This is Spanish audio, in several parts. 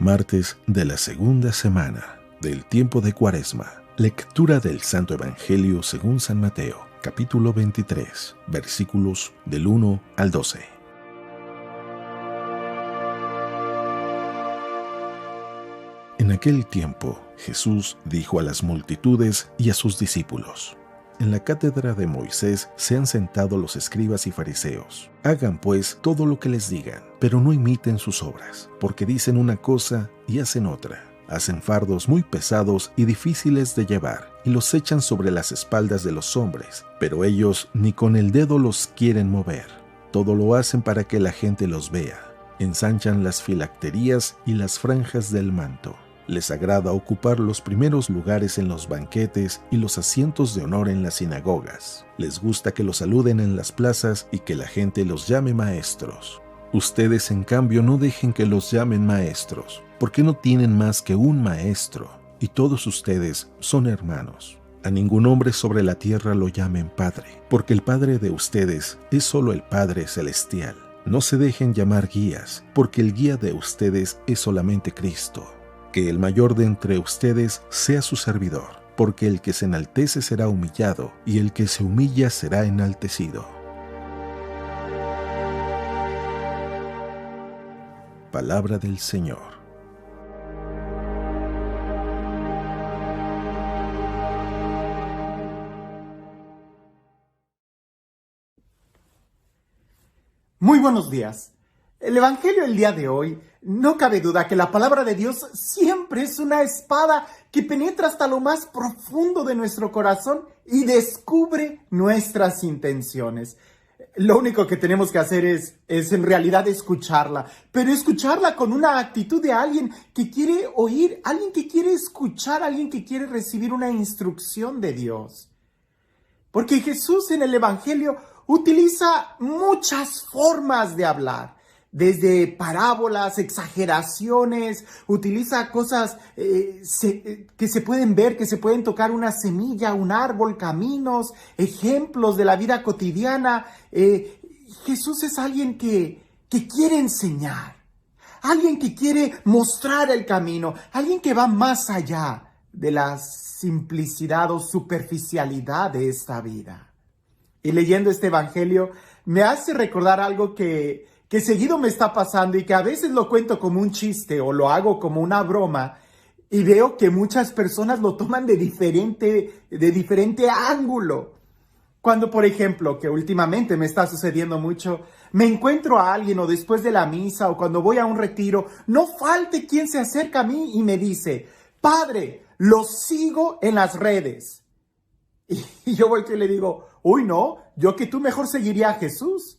Martes de la segunda semana del tiempo de Cuaresma. Lectura del Santo Evangelio según San Mateo, capítulo 23, versículos del 1 al 12. En aquel tiempo, Jesús dijo a las multitudes y a sus discípulos: En la cátedra de Moisés se han sentado los escribas y fariseos. Hagan pues todo lo que les digan, pero no imiten sus obras, porque dicen una cosa y hacen otra. Hacen fardos muy pesados y difíciles de llevar, y los echan sobre las espaldas de los hombres, pero ellos ni con el dedo los quieren mover. Todo lo hacen para que la gente los vea. Ensanchan las filacterías y las franjas del manto. Les agrada ocupar los primeros lugares en los banquetes y los asientos de honor en las sinagogas. Les gusta que los saluden en las plazas y que la gente los llame maestros. Ustedes, en cambio, no dejen que los llamen maestros, porque no tienen más que un maestro, y todos ustedes son hermanos. A ningún hombre sobre la tierra lo llamen Padre, porque el Padre de ustedes es solo el Padre Celestial. No se dejen llamar guías, porque el guía de ustedes es solamente Cristo. Que el mayor de entre ustedes sea su servidor, porque el que se enaltece será humillado, y el que se humilla será enaltecido. Palabra del Señor. Muy buenos días. El Evangelio del día de hoy, no cabe duda que la palabra de Dios siempre es una espada que penetra hasta lo más profundo de nuestro corazón y descubre nuestras intenciones. Lo único que tenemos que hacer es en realidad escucharla, pero escucharla con una actitud de alguien que quiere oír, alguien que quiere escuchar, alguien que quiere recibir una instrucción de Dios. Porque Jesús en el Evangelio utiliza muchas formas de hablar, desde parábolas, exageraciones, utiliza cosas que se pueden ver, que se pueden tocar, una semilla, un árbol, caminos, ejemplos de la vida cotidiana. Jesús es alguien que quiere enseñar, alguien que quiere mostrar el camino, alguien que va más allá de la simplicidad o superficialidad de esta vida. Y leyendo este evangelio me hace recordar algo que seguido me está pasando y que a veces lo cuento como un chiste o lo hago como una broma y veo que muchas personas lo toman de diferente ángulo. Cuando, por ejemplo, que últimamente me está sucediendo mucho, me encuentro a alguien o después de la misa o cuando voy a un retiro, no falte quien se acerca a mí y me dice: Padre, lo sigo en las redes. Y yo volteo y le digo: uy, no, yo que tú mejor seguiría a Jesús.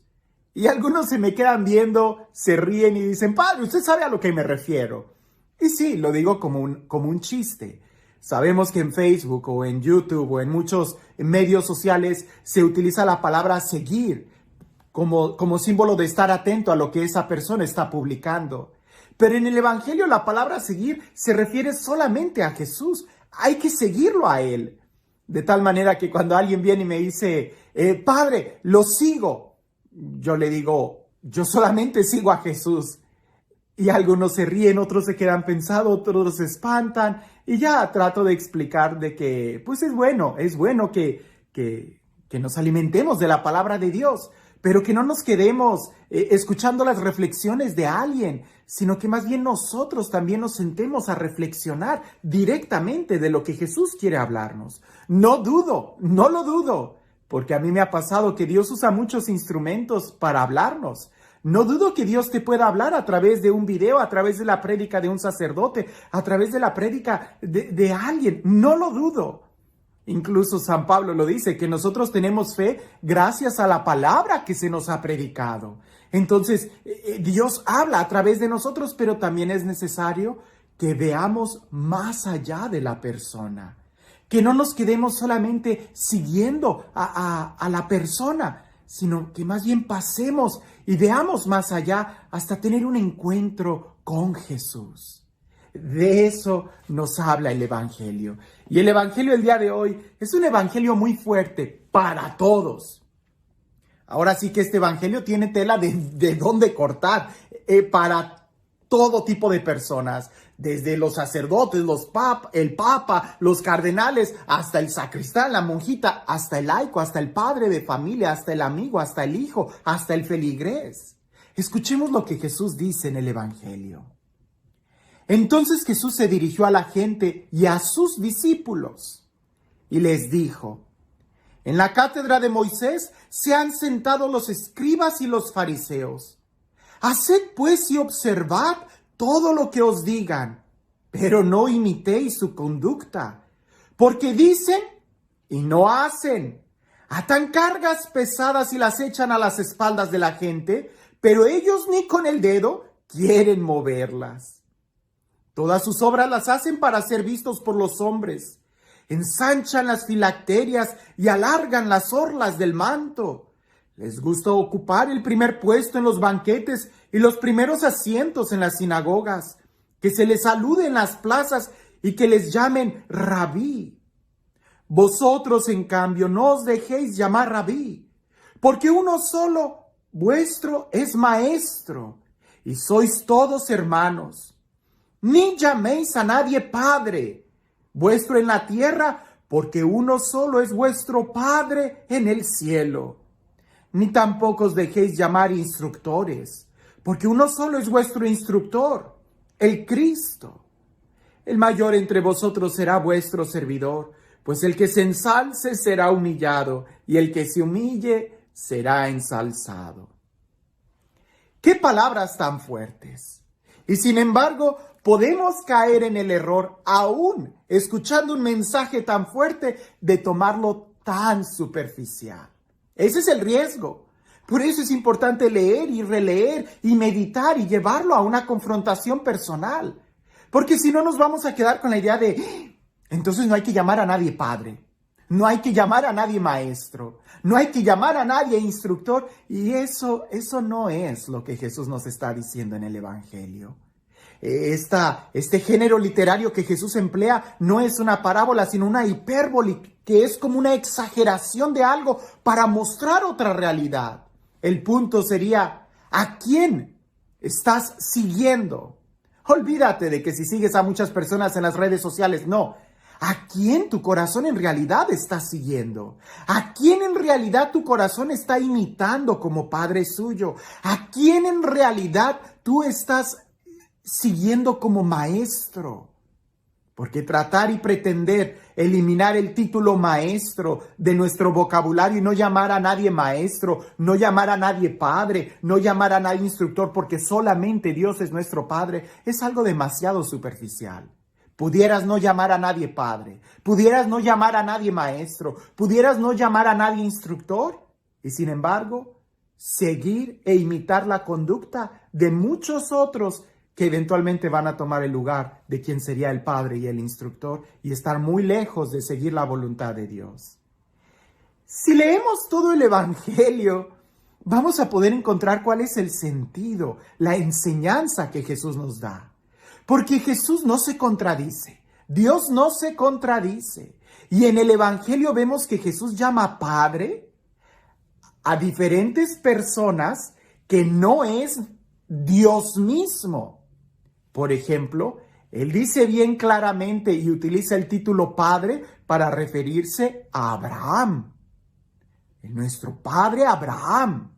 Y algunos se me quedan viendo, se ríen y dicen: Padre, usted sabe a lo que me refiero. Y sí, lo digo como un chiste. Sabemos que en Facebook o en YouTube o en muchos medios sociales se utiliza la palabra seguir como símbolo de estar atento a lo que esa persona está publicando. Pero en el Evangelio la palabra seguir se refiere solamente a Jesús. Hay que seguirlo a Él. De tal manera que cuando alguien viene y me dice: Padre, lo sigo, yo le digo: yo solamente sigo a Jesús. Y algunos se ríen, otros se quedan pensando, otros se espantan. Y ya trato de explicar de que pues es bueno que nos alimentemos de la palabra de Dios, pero que no nos quedemos escuchando las reflexiones de alguien, sino que más bien nosotros también nos sentemos a reflexionar directamente de lo que Jesús quiere hablarnos. No lo dudo, porque a mí me ha pasado que Dios usa muchos instrumentos para hablarnos. No dudo que Dios te pueda hablar a través de un video, a través de la prédica de un sacerdote, a través de la prédica de alguien. No lo dudo. Incluso San Pablo lo dice, que nosotros tenemos fe gracias a la palabra que se nos ha predicado. Entonces, Dios habla a través de nosotros, pero también es necesario que veamos más allá de la persona. Que no nos quedemos solamente siguiendo a la persona, sino que más bien pasemos y veamos más allá hasta tener un encuentro con Jesús. De eso nos habla el Evangelio. Y el Evangelio del día de hoy es un Evangelio muy fuerte para todos. Ahora sí que este Evangelio tiene tela de dónde cortar. Para todo tipo de personas, desde los sacerdotes, el papa, los cardenales, hasta el sacristán, la monjita, hasta el laico, hasta el padre de familia, hasta el amigo, hasta el hijo, hasta el feligrés. Escuchemos lo que Jesús dice en el Evangelio. Entonces Jesús se dirigió a la gente y a sus discípulos y les dijo: en la cátedra de Moisés se han sentado los escribas y los fariseos. Haced pues y observad todo lo que os digan, pero no imitéis su conducta, porque dicen y no hacen. Atan cargas pesadas y las echan a las espaldas de la gente, pero ellos ni con el dedo quieren moverlas. Todas sus obras las hacen para ser vistos por los hombres. Ensanchan las filacterias y alargan las orlas del manto. Les gusta ocupar el primer puesto en los banquetes y los primeros asientos en las sinagogas, que se les salude en las plazas y que les llamen rabí. Vosotros, en cambio, no os dejéis llamar rabí, porque uno solo vuestro es maestro, y sois todos hermanos. Ni llaméis a nadie padre vuestro en la tierra, porque uno solo es vuestro Padre en el cielo. Ni tampoco os dejéis llamar instructores, porque uno solo es vuestro instructor, el Cristo. El mayor entre vosotros será vuestro servidor, pues el que se ensalce será humillado, y el que se humille será ensalzado. ¡Qué palabras tan fuertes! Y sin embargo, podemos caer en el error, aún escuchando un mensaje tan fuerte, de tomarlo tan superficial. Ese es el riesgo. Por eso es importante leer y releer y meditar y llevarlo a una confrontación personal. Porque si no, nos vamos a quedar con la idea de, entonces no hay que llamar a nadie padre, no hay que llamar a nadie maestro, no hay que llamar a nadie instructor. Y eso no es lo que Jesús nos está diciendo en el Evangelio. Este género literario que Jesús emplea no es una parábola, sino una hipérbole, que es como una exageración de algo para mostrar otra realidad. El punto sería, ¿a quién estás siguiendo? Olvídate de que si sigues a muchas personas en las redes sociales, no. ¿A quién tu corazón en realidad está siguiendo? ¿A quién en realidad tu corazón está imitando como Padre suyo? ¿A quién en realidad tú estás siguiendo como maestro? Porque tratar y pretender eliminar el título maestro de nuestro vocabulario y no llamar a nadie maestro, no llamar a nadie padre, no llamar a nadie instructor, porque solamente Dios es nuestro Padre, es algo demasiado superficial. Pudieras no llamar a nadie padre, pudieras no llamar a nadie maestro, pudieras no llamar a nadie instructor, y sin embargo, seguir e imitar la conducta de muchos otros que eventualmente van a tomar el lugar de quien sería el padre y el instructor, y estar muy lejos de seguir la voluntad de Dios. Si leemos todo el Evangelio, vamos a poder encontrar cuál es el sentido, la enseñanza que Jesús nos da. Porque Jesús no se contradice, Dios no se contradice. Y en el Evangelio vemos que Jesús llama Padre a diferentes personas que no es Dios mismo. Por ejemplo, Él dice bien claramente y utiliza el título Padre para referirse a Abraham, nuestro Padre Abraham.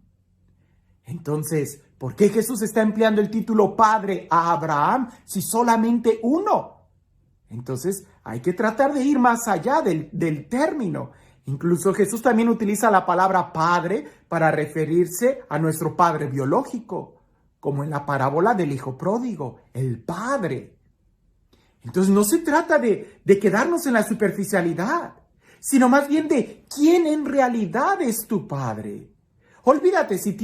Entonces, ¿por qué Jesús está empleando el título Padre a Abraham si solamente uno? Entonces, hay que tratar de ir más allá del término. Incluso Jesús también utiliza la palabra Padre para referirse a nuestro Padre biológico, como en la parábola del hijo pródigo, el Padre. Entonces no se trata de quedarnos en la superficialidad, sino más bien de quién en realidad es tu Padre. Olvídate si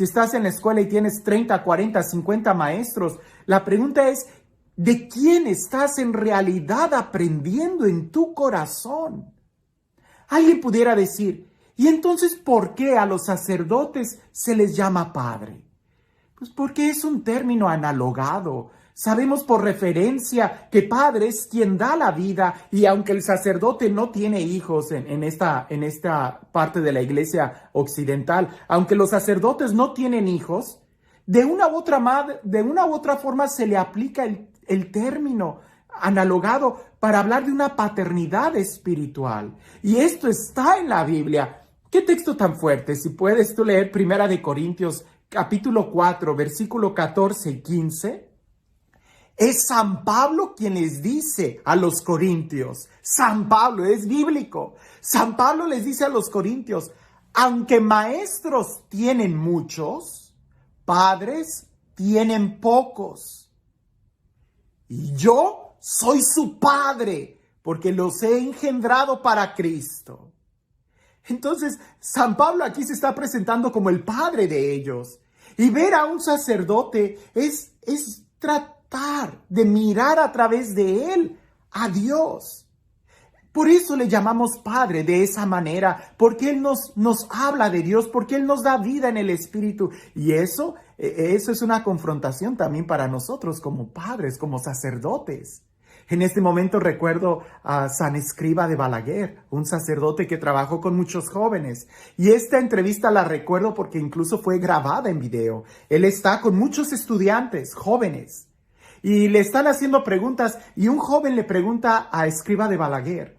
estás en la escuela y tienes 30, 40, 50 maestros, la pregunta es, ¿de quién estás en realidad aprendiendo en tu corazón? Alguien pudiera decir, ¿y entonces por qué a los sacerdotes se les llama Padre? Pues porque es un término analogado. Sabemos por referencia que Padre es quien da la vida, y aunque el sacerdote no tiene hijos en esta parte de la iglesia occidental, aunque los sacerdotes no tienen hijos, De una u otra forma se le aplica el término analogado para hablar de una paternidad espiritual. Y esto está en la Biblia. ¿Qué texto tan fuerte? Si puedes tú leer 1 Corintios capítulo 4, versículo 14 y 15. Es San Pablo quien les dice a los corintios. San Pablo, es bíblico. San Pablo les dice a los corintios, aunque maestros tienen muchos, padres tienen pocos. Y yo soy su padre, porque los he engendrado para Cristo. Entonces, San Pablo aquí se está presentando como el padre de ellos. Y ver a un sacerdote es tratar de mirar a través de él a Dios. Por eso le llamamos Padre de esa manera, porque Él nos habla de Dios, porque Él nos da vida en el Espíritu. Y eso es una confrontación también para nosotros como padres, como sacerdotes. En este momento recuerdo a San Escriba de Balaguer, un sacerdote que trabajó con muchos jóvenes. Y esta entrevista la recuerdo porque incluso fue grabada en video. Él está con muchos estudiantes, jóvenes, y le están haciendo preguntas. Y un joven le pregunta a Escriba de Balaguer,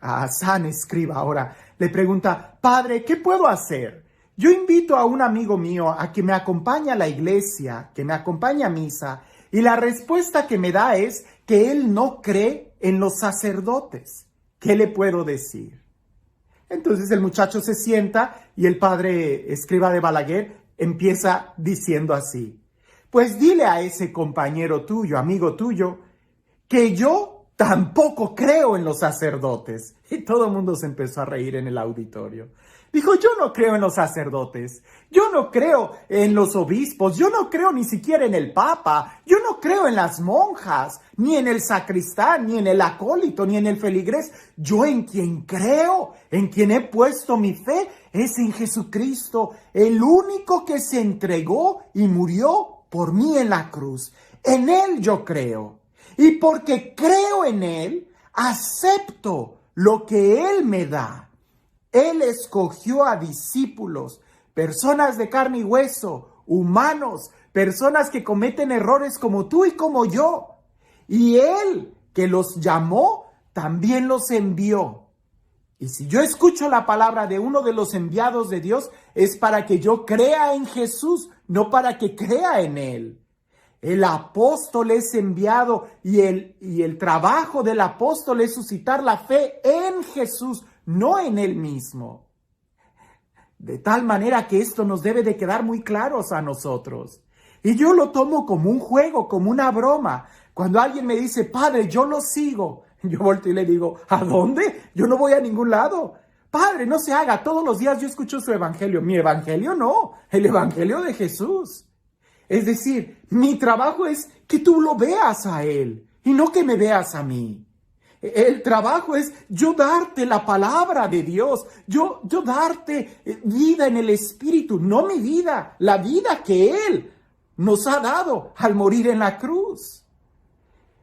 a San Escriba ahora, le pregunta, Padre, ¿qué puedo hacer? Yo invito a un amigo mío a que me acompañe a la iglesia, que me acompañe a misa, y la respuesta que me da es que él no cree en los sacerdotes. ¿Qué le puedo decir? Entonces el muchacho se sienta y el padre Escriba de Balaguer empieza diciendo así, pues dile a ese compañero tuyo, amigo tuyo, que yo tampoco creo en los sacerdotes. Y todo el mundo se empezó a reír en el auditorio. Dijo, yo no creo en los sacerdotes, yo no creo en los obispos, yo no creo ni siquiera en el papa, yo no creo en las monjas, ni en el sacristán, ni en el acólito, ni en el feligrés. Yo en quien creo, en quien he puesto mi fe, es en Jesucristo, el único que se entregó y murió por mí en la cruz. En Él yo creo. Y porque creo en Él, acepto lo que Él me da. Él escogió a discípulos, personas de carne y hueso, humanos, personas que cometen errores como tú y como yo. Y Él, que los llamó, también los envió. Y si yo escucho la palabra de uno de los enviados de Dios, es para que yo crea en Jesús, no para que crea en Él. El apóstol es enviado y el trabajo del apóstol es suscitar la fe en Jesús, no en Él mismo. De tal manera que esto nos debe de quedar muy claros a nosotros. Y yo lo tomo como un juego, como una broma. Cuando alguien me dice, Padre, yo lo sigo, yo volteo y le digo, ¿a dónde? Yo no voy a ningún lado. Padre, no se haga, todos los días yo escucho su evangelio. Mi evangelio no, el evangelio de Jesús. Es decir, mi trabajo es que tú lo veas a Él y no que me veas a mí. El trabajo es yo darte la palabra de Dios, yo darte vida en el Espíritu, no mi vida, la vida que Él nos ha dado al morir en la cruz.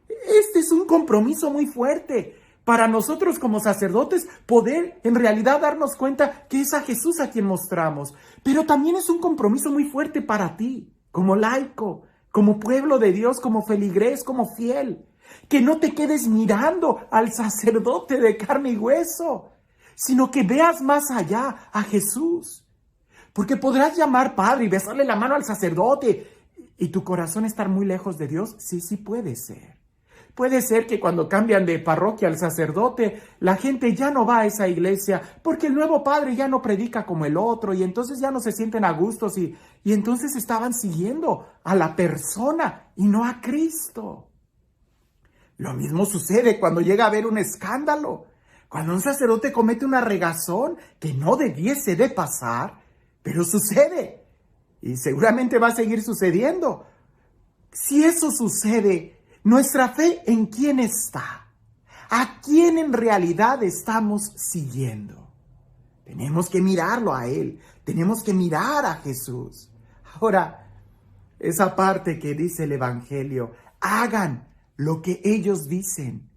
Este es un compromiso muy fuerte para nosotros como sacerdotes, poder en realidad darnos cuenta que es a Jesús a quien mostramos. Pero también es un compromiso muy fuerte para ti, como laico, como pueblo de Dios, como feligrés, como fiel. Que no te quedes mirando al sacerdote de carne y hueso, sino que veas más allá a Jesús. Porque podrás llamar Padre y besarle la mano al sacerdote y tu corazón estar muy lejos de Dios. Sí, sí puede ser. Puede ser que cuando cambian de parroquia al sacerdote, la gente ya no va a esa iglesia porque el nuevo padre ya no predica como el otro y entonces ya no se sienten a gustos y entonces estaban siguiendo a la persona y no a Cristo. Lo mismo sucede cuando llega a haber un escándalo, cuando un sacerdote comete una regazón que no debiese de pasar, pero sucede y seguramente va a seguir sucediendo. Si eso sucede, nuestra fe ¿en quién está? ¿A quién en realidad estamos siguiendo? Tenemos que mirarlo a Él, tenemos que mirar a Jesús. Ahora, esa parte que dice el Evangelio, hagan lo que ellos dicen,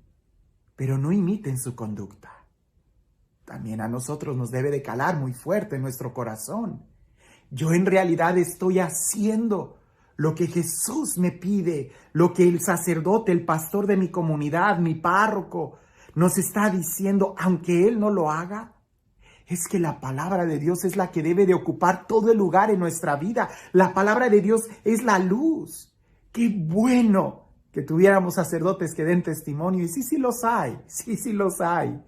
pero no imiten su conducta. También a nosotros nos debe de calar muy fuerte en nuestro corazón. Yo en realidad estoy haciendo lo que Jesús me pide, lo que el sacerdote, el pastor de mi comunidad, mi párroco, nos está diciendo, aunque Él no lo haga, es que la palabra de Dios es la que debe de ocupar todo el lugar en nuestra vida. La palabra de Dios es la luz. ¡Qué bueno que tuviéramos sacerdotes que den testimonio! Y sí los hay, sí los hay.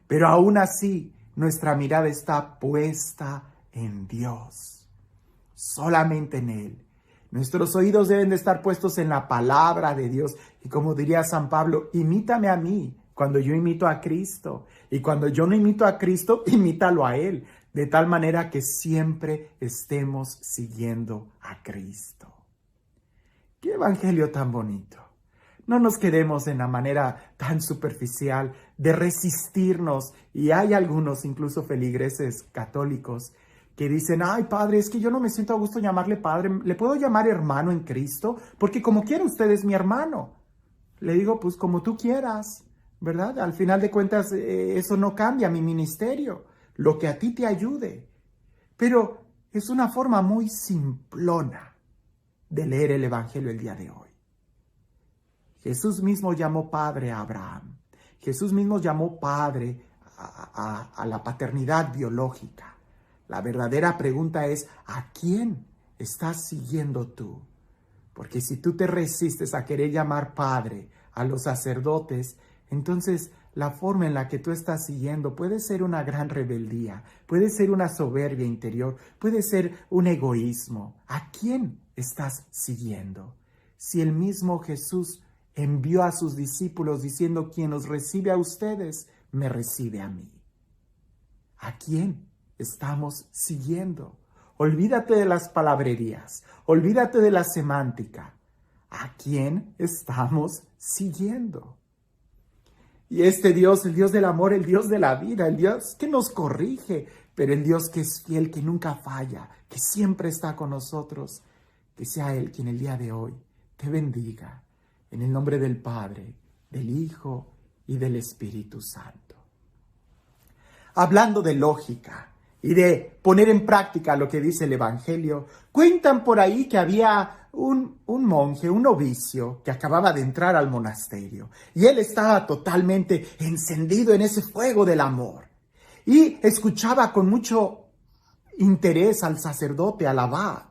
Pero aún así, nuestra mirada está puesta en Dios, solamente en Él. Nuestros oídos deben de estar puestos en la palabra de Dios. Y como diría San Pablo, imítame a mí cuando yo imito a Cristo. Y cuando yo no imito a Cristo, imítalo a Él. De tal manera que siempre estemos siguiendo a Cristo. ¡Qué evangelio tan bonito! No nos quedemos en la manera tan superficial de resistirnos. Y hay algunos, incluso feligreses católicos, que dicen, ay padre, es que yo no me siento a gusto llamarle padre, ¿le puedo llamar hermano en Cristo? Porque como quiera usted es mi hermano. Le digo, pues como tú quieras, ¿verdad? Al final de cuentas, eso no cambia mi ministerio, lo que a ti te ayude. Pero es una forma muy simplona de leer el Evangelio el día de hoy. Jesús mismo llamó padre a Abraham. Jesús mismo llamó padre a la paternidad biológica. La verdadera pregunta es, ¿a quién estás siguiendo tú? Porque si tú te resistes a querer llamar padre a los sacerdotes, entonces la forma en la que tú estás siguiendo puede ser una gran rebeldía, puede ser una soberbia interior, puede ser un egoísmo. ¿A quién estás siguiendo? Si el mismo Jesús envió a sus discípulos diciendo, quien os recibe a ustedes, me recibe a mí. ¿A quién estamos siguiendo? Olvídate de las palabrerías, olvídate de la semántica. ¿A quién estamos siguiendo? Y este Dios, el Dios del amor, el Dios de la vida, el Dios que nos corrige, pero el Dios que es fiel, que nunca falla, que siempre está con nosotros, que sea Él quien el día de hoy te bendiga. En el nombre del Padre, del Hijo y del Espíritu Santo. Hablando de lógica y de poner en práctica lo que dice el Evangelio, cuentan por ahí que había un monje, un novicio, que acababa de entrar al monasterio. Y él estaba totalmente encendido en ese fuego del amor. Y escuchaba con mucho interés al sacerdote, al abad,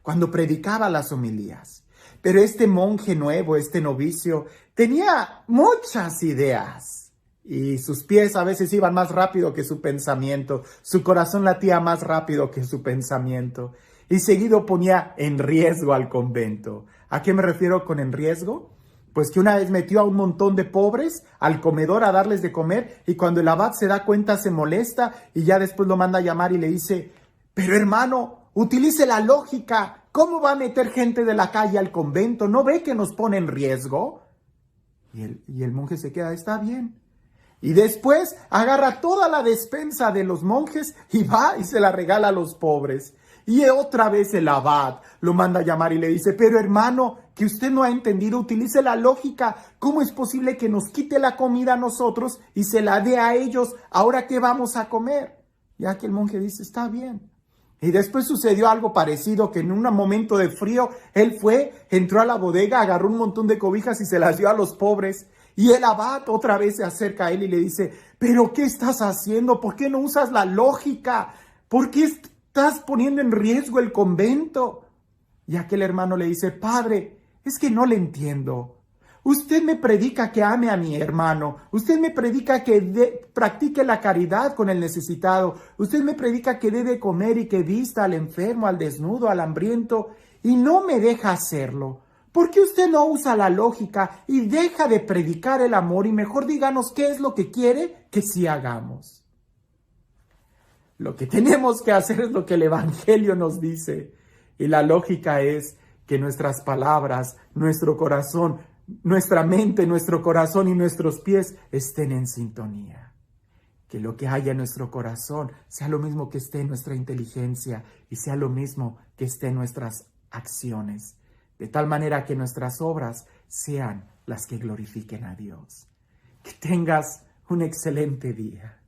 cuando predicaba las homilías. Pero este monje nuevo, este novicio, tenía muchas ideas. Y sus pies a veces iban más rápido que su pensamiento. Su corazón latía más rápido que su pensamiento. Y seguido ponía en riesgo al convento. ¿A qué me refiero con en riesgo? Pues que una vez metió a un montón de pobres al comedor a darles de comer. Y cuando el abad se da cuenta se molesta. Y ya después lo manda a llamar y le dice, pero hermano, utilice la lógica. ¿Cómo va a meter gente de la calle al convento? ¿No ve que nos pone en riesgo? Y el monje se queda, está bien. Y después agarra toda la despensa de los monjes y va y se la regala a los pobres. Y otra vez el abad lo manda a llamar y le dice, pero hermano, que usted no ha entendido, utilice la lógica. ¿Cómo es posible que nos quite la comida a nosotros y se la dé a ellos? ¿Ahora qué vamos a comer? Ya que el monje dice, está bien. Y después sucedió algo parecido, que en un momento de frío, él entró a la bodega, agarró un montón de cobijas y se las dio a los pobres. Y el abad otra vez se acerca a él y le dice, ¿pero qué estás haciendo? ¿Por qué no usas la lógica? ¿Por qué estás poniendo en riesgo el convento? Y aquel hermano le dice, padre, es que no le entiendo. Usted me predica que ame a mi hermano. Usted me predica que practique la caridad con el necesitado. Usted me predica que debe comer y que vista al enfermo, al desnudo, al hambriento. Y no me deja hacerlo. ¿Por qué usted no usa la lógica y deja de predicar el amor y mejor díganos qué es lo que quiere que sí hagamos? Lo que tenemos que hacer es lo que el Evangelio nos dice. Y la lógica es que nuestras palabras, nuestro corazón, nuestra mente, nuestro corazón y nuestros pies estén en sintonía. Que lo que haya en nuestro corazón sea lo mismo que esté en nuestra inteligencia y sea lo mismo que esté en nuestras acciones. De tal manera que nuestras obras sean las que glorifiquen a Dios. Que tengas un excelente día.